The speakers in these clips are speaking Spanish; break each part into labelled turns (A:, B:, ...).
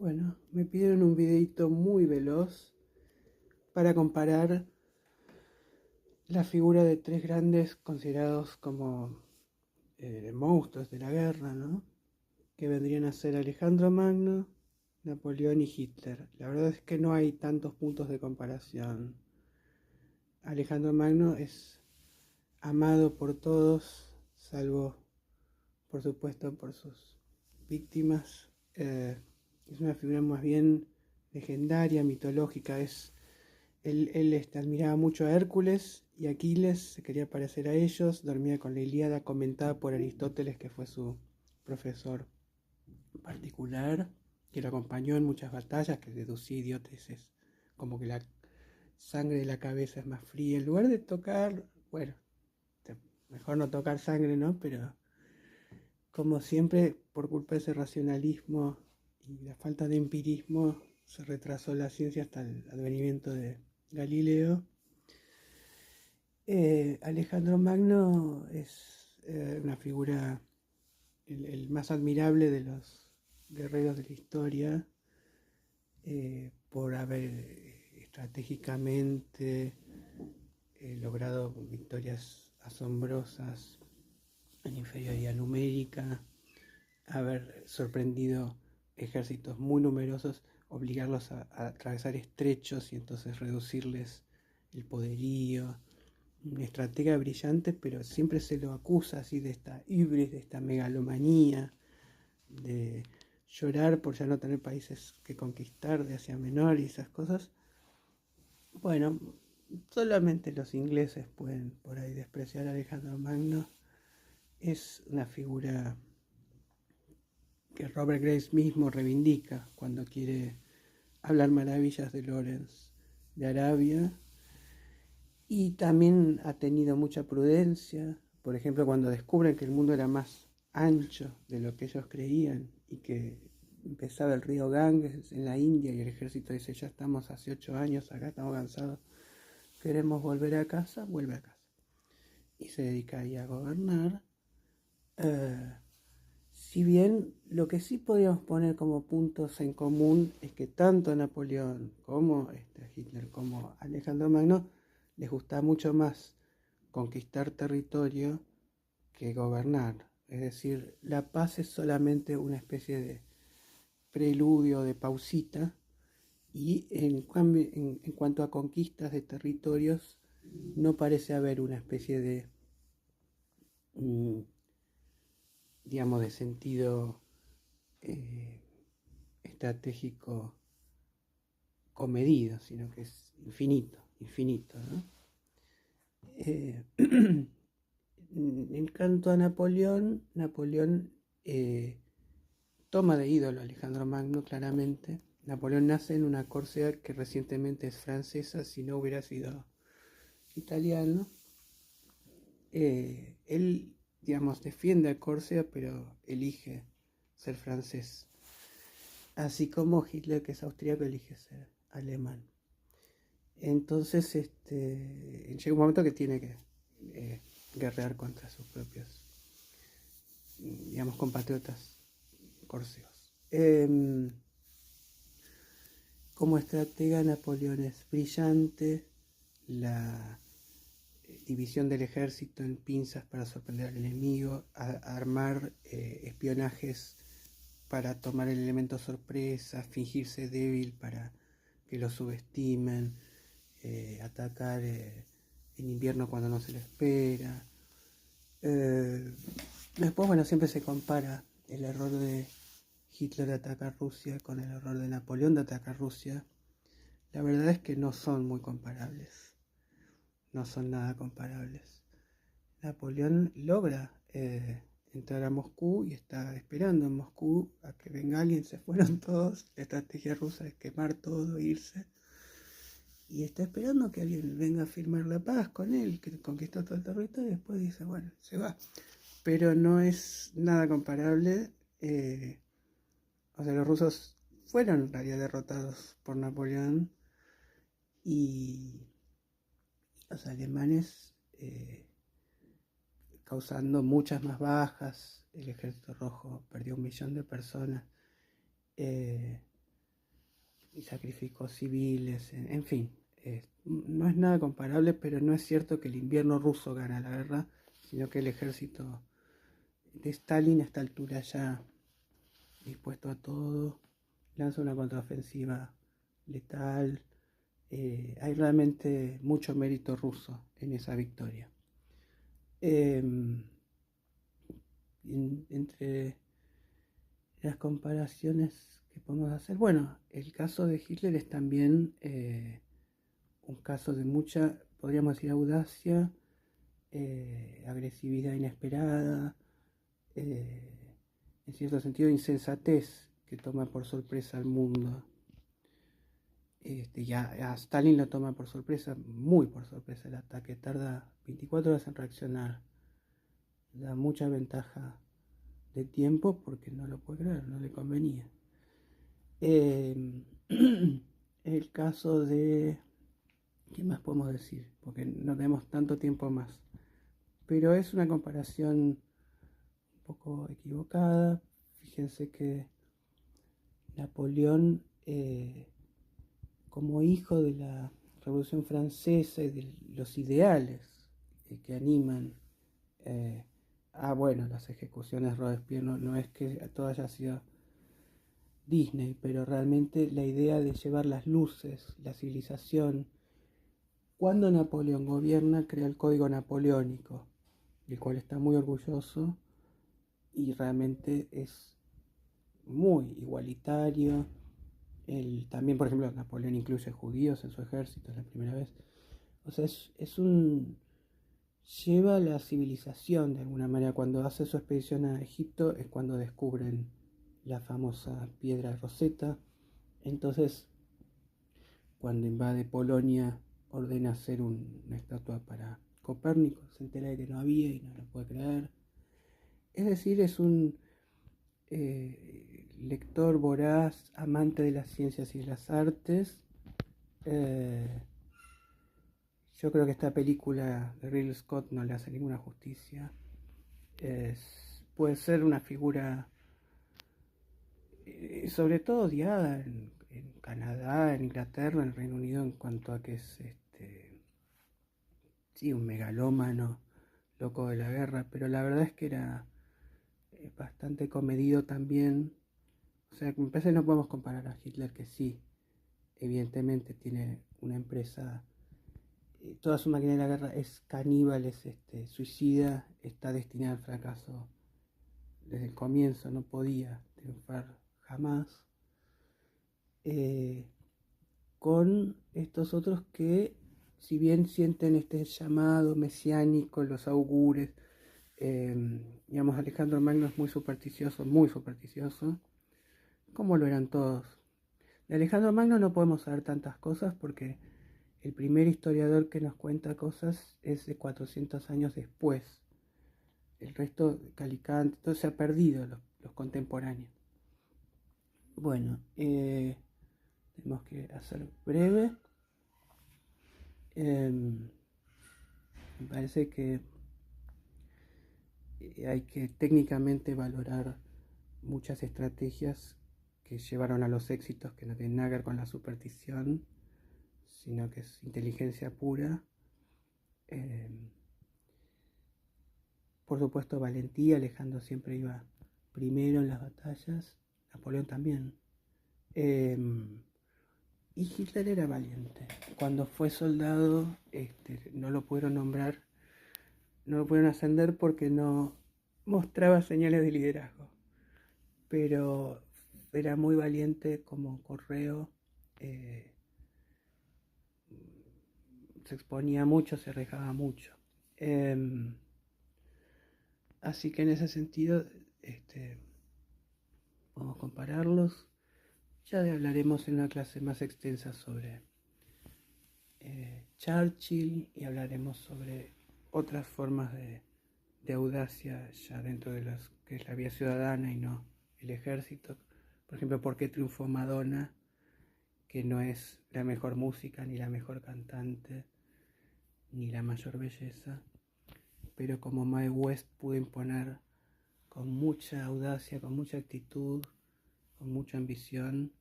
A: Bueno, me pidieron un videito muy veloz para comparar la figura de tres grandes considerados como monstruos de la guerra, ¿no? Que vendrían a ser Alejandro Magno, Napoleón y Hitler. La verdad es que no hay tantos puntos de comparación. Alejandro Magno es amado por todos, salvo, por supuesto, por sus víctimas. Es una figura más bien legendaria, mitológica. Él admiraba mucho a Hércules y Aquiles, se quería parecer a ellos, dormía con la Ilíada comentada por Aristóteles, que fue su profesor particular, que lo acompañó en muchas batallas, que deducía idioteces, como que la sangre de la cabeza es más fría. En lugar de tocar, bueno, mejor no tocar sangre, ¿no? Pero como siempre, por culpa de ese racionalismo y la falta de empirismo, se retrasó la ciencia hasta el advenimiento de Galileo. Alejandro Magno es una figura, el más admirable de los guerreros de la historia, por haber estratégicamente logrado victorias asombrosas en inferioridad numérica, haber sorprendido ejércitos muy numerosos, obligarlos a atravesar estrechos y entonces reducirles el poderío. Un estratega brillante, pero siempre se lo acusa así de esta hibris, de esta megalomanía, de llorar por ya no tener países que conquistar de Asia Menor y esas cosas. Bueno, solamente los ingleses pueden por ahí despreciar a Alejandro Magno. Es una figura que Robert Graves mismo reivindica cuando quiere hablar maravillas de Lawrence de Arabia. Y también ha tenido mucha prudencia, por ejemplo, cuando descubren que el mundo era más ancho de lo que ellos creían y que empezaba el río Ganges en la India y el ejército dice, ya estamos hace 8 años acá, estamos cansados, queremos volver a casa, vuelve a casa. Y se dedica ahí a gobernar. Eh, si bien lo que sí podríamos poner como puntos en común es que tanto Napoleón como Hitler como Alejandro Magno les gusta mucho más conquistar territorio que gobernar. Es decir, la paz es solamente una especie de preludio, de pausita, y en cuanto a conquistas de territorios, no parece haber una especie de, mm, digamos, de sentido eh, estratégico comedido, sino que es infinito, infinito, ¿no? Eh, en cuanto a Napoleón, Napoleón toma de ídolo a Alejandro Magno claramente. Napoleón nace en una Córcega que recientemente es francesa, si no hubiera sido italiano. Él, digamos, defiende a Córcega, pero elige ser francés. Así como Hitler, que es austríaco, elige ser alemán. Entonces, llega un momento que tiene que guerrear contra sus propios, digamos, compatriotas córcegos. Como estratega, Napoleón es brillante. La división del ejército en pinzas para sorprender al enemigo, armar espionajes para tomar el elemento sorpresa, fingirse débil para que lo subestimen, atacar en invierno cuando no se lo espera. Después, bueno, siempre se compara el error de Hitler de atacar Rusia con el error de Napoleón de atacar Rusia. La verdad es que no son muy comparables, no son nada comparables. Napoleón logra entrar a Moscú y está esperando en Moscú a que venga alguien, se fueron todos, la estrategia rusa es quemar todo, irse, y está esperando que alguien venga a firmar la paz con él, que conquistó todo el territorio, y después dice, bueno, se va. Pero no es nada comparable. O sea, los rusos fueron en realidad derrotados por Napoleón y los alemanes causando muchas más bajas. El ejército rojo perdió 1 millón de personas. y sacrificó civiles, en fin. No es nada comparable, pero no es cierto que el invierno ruso gana la guerra, sino que el ejército de Stalin a esta altura ya dispuesto a todo, lanza una contraofensiva letal. Hay realmente mucho mérito ruso en esa victoria. Entre las comparaciones que podemos hacer, bueno, el caso de Hitler es también un caso de mucha, podríamos decir, audacia, agresividad inesperada, en cierto sentido insensatez que toma por sorpresa al mundo. Ya a Stalin lo toma por sorpresa, muy por sorpresa el ataque, tarda 24 horas en reaccionar, da mucha ventaja de tiempo porque no lo puede creer, no le convenía. El caso de... ¿Qué más podemos decir? Porque no tenemos tanto tiempo más. Pero es una comparación un poco equivocada. Fíjense que Napoleón, como hijo de la Revolución Francesa y de los ideales que animan bueno, las ejecuciones de Robespierre, no es que todo haya sido Disney, pero realmente la idea de llevar las luces, la civilización. Cuando Napoleón gobierna, crea el Código Napoleónico, del cual está muy orgulloso y realmente es muy igualitario. También, por ejemplo, Napoleón incluye judíos en su ejército, es la primera vez. O sea, lleva la civilización de alguna manera. Cuando hace su expedición a Egipto es cuando descubren la famosa piedra Rosetta. Entonces, cuando invade Polonia, ordena hacer una estatua para Copérnico, se entera de que no había y no lo puede creer. Es decir, es un lector voraz, amante de las ciencias y de las artes. Yo creo que esta película de Ridley Scott no le hace ninguna justicia. Puede ser una figura sobre todo odiada en Canadá, en Inglaterra, en el Reino Unido, en cuanto a que es sí, un megalómano, loco de la guerra, pero la verdad es que era bastante comedido también. O sea, me parece que no podemos comparar a Hitler, que sí, evidentemente tiene una empresa, toda su máquina de la guerra es caníbal, es suicida, está destinada al fracaso desde el comienzo, no podía triunfar jamás. Con estos otros que, si bien sienten este llamado mesiánico, los augures, digamos, Alejandro Magno es muy supersticioso, como lo eran todos. De Alejandro Magno no podemos saber tantas cosas porque el primer historiador que nos cuenta cosas es de 400 años después. El resto, Calicante, todo se ha perdido, los contemporáneos. Bueno, tenemos que hacer breve. Me parece que hay que técnicamente valorar muchas estrategias que llevaron a los éxitos, que no tienen nada que ver con la superstición, sino que es inteligencia pura. Por supuesto, valentía. Alejandro siempre iba primero en las batallas, Napoleón también. Y Hitler era valiente. Cuando fue soldado, no lo pudieron nombrar, no lo pudieron ascender porque no mostraba señales de liderazgo. Pero era muy valiente como correo, se exponía mucho, se arriesgaba mucho. Así que en ese sentido, podemos compararlos. Ya hablaremos en una clase más extensa sobre Churchill y hablaremos sobre otras formas de audacia ya dentro de las que es la vía ciudadana y no el ejército. Por ejemplo, ¿por qué triunfó Madonna, que no es la mejor música, ni la mejor cantante, ni la mayor belleza? Pero como Mae West pudo imponer con mucha audacia, con mucha actitud, con mucha ambición,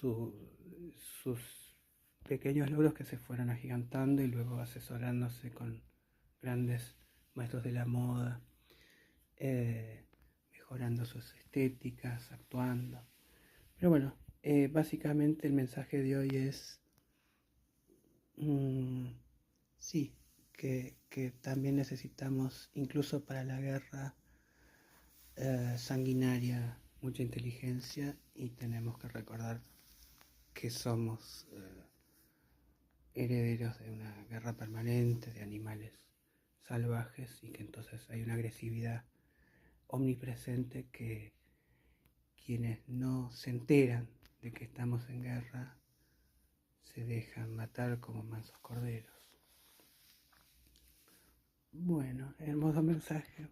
A: sus pequeños logros que se fueron agigantando y luego asesorándose con grandes maestros de la moda, mejorando sus estéticas, actuando. Pero bueno, básicamente el mensaje de hoy es, sí, que también necesitamos, incluso para la guerra sanguinaria, mucha inteligencia, y tenemos que recordar que somos herederos de una guerra permanente de animales salvajes, y que entonces hay una agresividad omnipresente que quienes no se enteran de que estamos en guerra se dejan matar como mansos corderos. Bueno, hermoso mensaje.